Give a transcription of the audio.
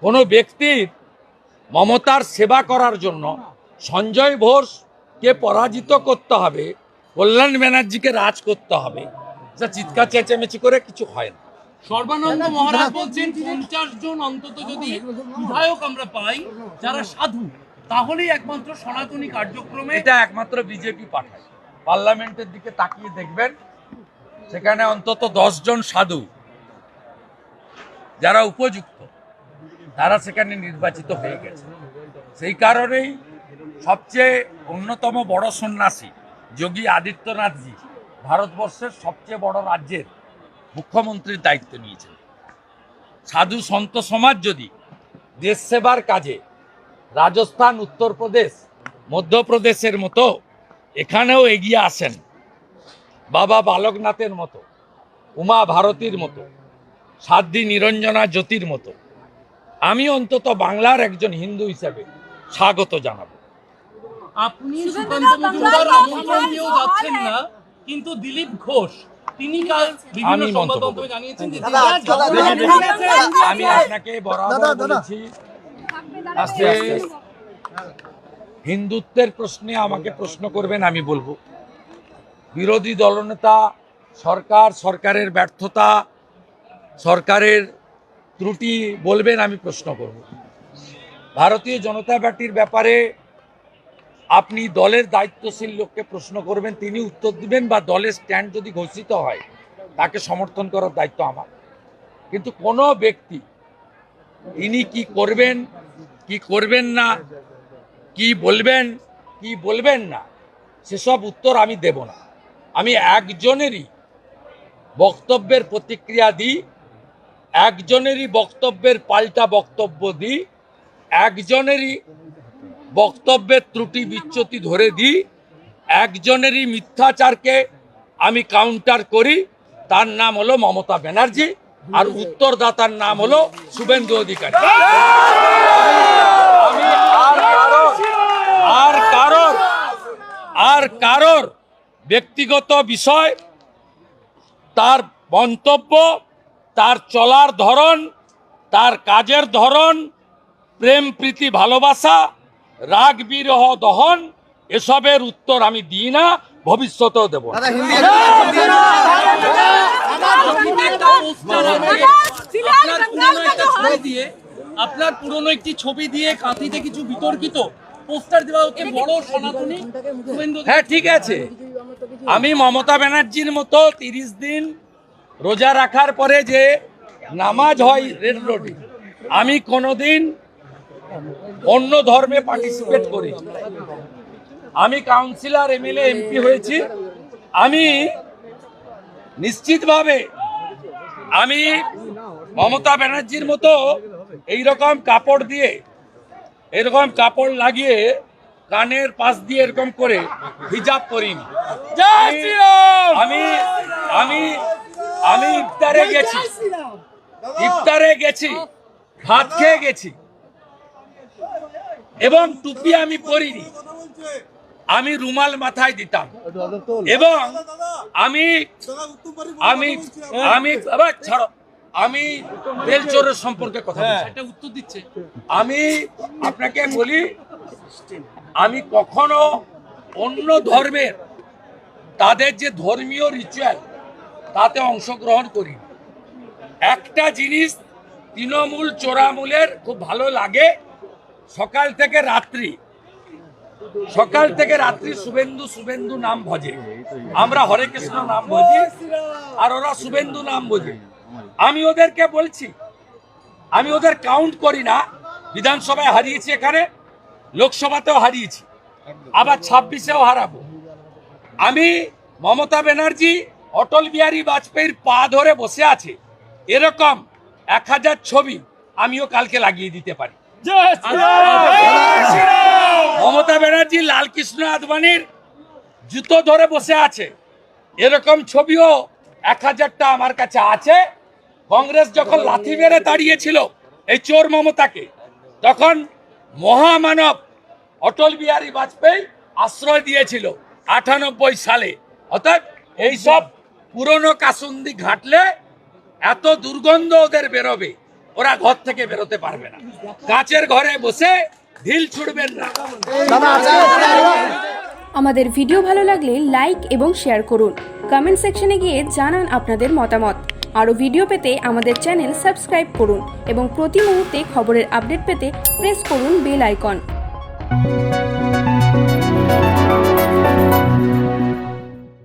কোনো ব্যক্তির মমতার সেবা করার জন্য সঞ্জয় ঘোষকে পরাজিত করতে হবে, কল্যাণ ব্যানার্জিকে রাজ করতে হবে, যা চিৎকার চেঁচামেচি করে কিছু হয় না। সর্বানন্দ মহারাজ বলছেন 50 জন অন্তত যদি বিধায়ক আমরা পাই যারা সাধু, তাহলেই একমাত্র সনাতনী কার্যক্রমে। এটা একমাত্র বিজেপি পাঠায়। পার্লামেন্টের দিকে তাকিয়ে দেখবেন, সেখানে অন্তত 10 জন সাধু যারা উপযুক্ত তারা সেখানে নির্বাচিত হয়ে গেছে। সেই কারণেই সবচেয়ে অন্যতম বড় সন্ন্যাসী যোগী আদিত্যনাথজি ভারতবর্ষের সবচেয়ে বড় রাজ্যের মুখ্যমন্ত্রীর দায়িত্ব নিয়েছেন। সাধু সন্ত সমাজ যদি দেশ সেবার কাজে রাজস্থান, উত্তরপ্রদেশ, মধ্যপ্রদেশের মতো এখানেও এগিয়ে আসেন, বাবা বালকনাথের মতো, উমা ভারতীর মতো, সাধ্বী নিরঞ্জনা জ্যোতির মতো, আমি অন্তত বাংলার একজন হিন্দু হিসেবে স্বাগত জানাবো। আপনি সুকান্ত মজুমদার আমন্ত্রণ দিয়েও যাচ্ছেন না, কিন্তু দিলীপ ঘোষ তিনি কাল বিভিন্ন সংবাদপত্রে জানিয়েছেন যে আমি আপনাকে বরাবর বলেছি, আজকে হিন্দুত্বের প্রশ্নে আমাকে প্রশ্ন করবেন, আমি বলবো। বিরোধী দলনেতা সরকারের ব্যর্থতা, সরকারের ত্রুটি বলবেন, আমি প্রশ্ন করব। ভারতীয় জনতা পার্টির ব্যাপারে আপনি দলের দায়িত্বশীল লোককে প্রশ্ন করবেন, তিনি উত্তর দিবেন, বা দলের স্ট্যান্ড যদি ঘোষিত হয় তাকে সমর্থন করার দায়িত্ব আমার। কিন্তু কোনো ব্যক্তি ইনি কি করবেন, কি করবেন না, কি বলবেন, কি বলবেন না, সেসব উত্তর আমি দেব না। আমি একজনেরই বক্তব্যের প্রতিক্রিয়া দিই, একজনেরই বক্তব্যের পাল্টা বক্তব্য দিই, একজনেরই বক্তব্যের ত্রুটি বিচ্যুতি ধরে দিই, একজনেরই মিথ্যাচারকে আমি কাউন্টার করি। তার নাম হলো মমতা ব্যানার্জি, আর উত্তরদাতার নাম হলো শুভেন্দু অধিকারী। আমি আর কারোর ব্যক্তিগত বিষয়, তার মন্তব্য, তার চলার ধরন, তার কাজের ধরন, প্রেম প্রীতি ভালোবাসা, রাগ বিরহ দহন, এসবের উত্তর আমি দিই না, ভবিষ্যতেও দেব না। আপনার পুরনো একটি ছবি দিয়ে কাঁথিতে কিছু বিতর্কিত পোস্টার দেওয়া হচ্ছে বড় সনাতনী। হ্যাঁ, ঠিক আছে। আমি মমতা ব্যানার্জির মতো 30 দিন রোজা রাখার পরে যে নামাজ হয় রেড রোডে, আমি কোনোদিন অন্য ধর্মে পার্টিসিপেট করি। আমি কাউন্সিলর, এমএলএ, এমপি হয়েছি। আমি নিশ্চিতভাবে আমি মমতা ব্যানার্জির মতো এইরকম কাপড় দিয়ে, এরকম কাপড় লাগিয়ে কানের পাশ দিয়ে এরকম করে হিজাব করিনি। আমি আমি আমি ইফতারে গেছি, ভাত খেয়ে গেছি, এবং টুপি আমি পরিনি। আমি রুমাল মাথায় দিতাম, এবং আমি আমি আমি ছাড়ো, আমি বেলচোরের সম্পর্কে কথা বলছি, এটা উত্তর দিচ্ছে। আমি আপনাকে বলি, আমি কখনো অন্য ধর্মের তাদের যে ধর্মীয় রিচুয়াল তাতে অংশগ্রহণ করি। একটা জিনিস তৃণমূল চোরামূলের খুব ভালো লাগে, সকাল থেকে রাত্রি শুভেন্দু নাম ভজে। আমরা হরে কৃষ্ণ নাম ভজি, আর ওরা শুভেন্দু নাম ভজে। আমি ওদেরকে বলছি, আমি ওদের কাউন্ট করি না। বিধানসভায় হারিয়েছি, এখানে লোকসভাতেও হারিয়েছি, আবার 26-এও হারাবো। আমি মমতা ব্যানার্জি অটল বিহারী বাজপেয়ীর পা ধরে বসে আছে, এরকম 1000 ছবি আমিও কালকে লাগিয়ে দিতে পারি। মমতা ব্যানার্জি লালকৃষ্ণ আদবানির জুতো ধরে বসে আছে, এরকম ছবিও 1000টা আমার কাছে আছে। কংগ্রেস যখন লাথি মেরে দাঁড়িয়েছিল এই চোর মমতাকে, তখন মহামানব অটল বিহারী বাজপেয়ী আশ্রয় দিয়েছিল 98 সালে। অর্থাৎ এইসব পুরনো কাসুন্দি ঘাটলে এত দুর্গন্ধ ওদের বেরোবে, ওরা ঘর থেকে বেরোতে পারবে না। কাচের ঘরে বসে ঢিল ছুড়বেন না। আমাদের ভিডিও ভালো লাগলে লাইক এবং শেয়ার করুন। কমেন্ট সেকশনে গিয়ে জানান আপনাদের মতামত। আরও ভিডিও পেতে আমাদের চ্যানেল সাবস্ক্রাইব করুন এবং প্রতি মুহূর্তে খবরের আপডেট পেতে প্রেস করুন বেল আইকন।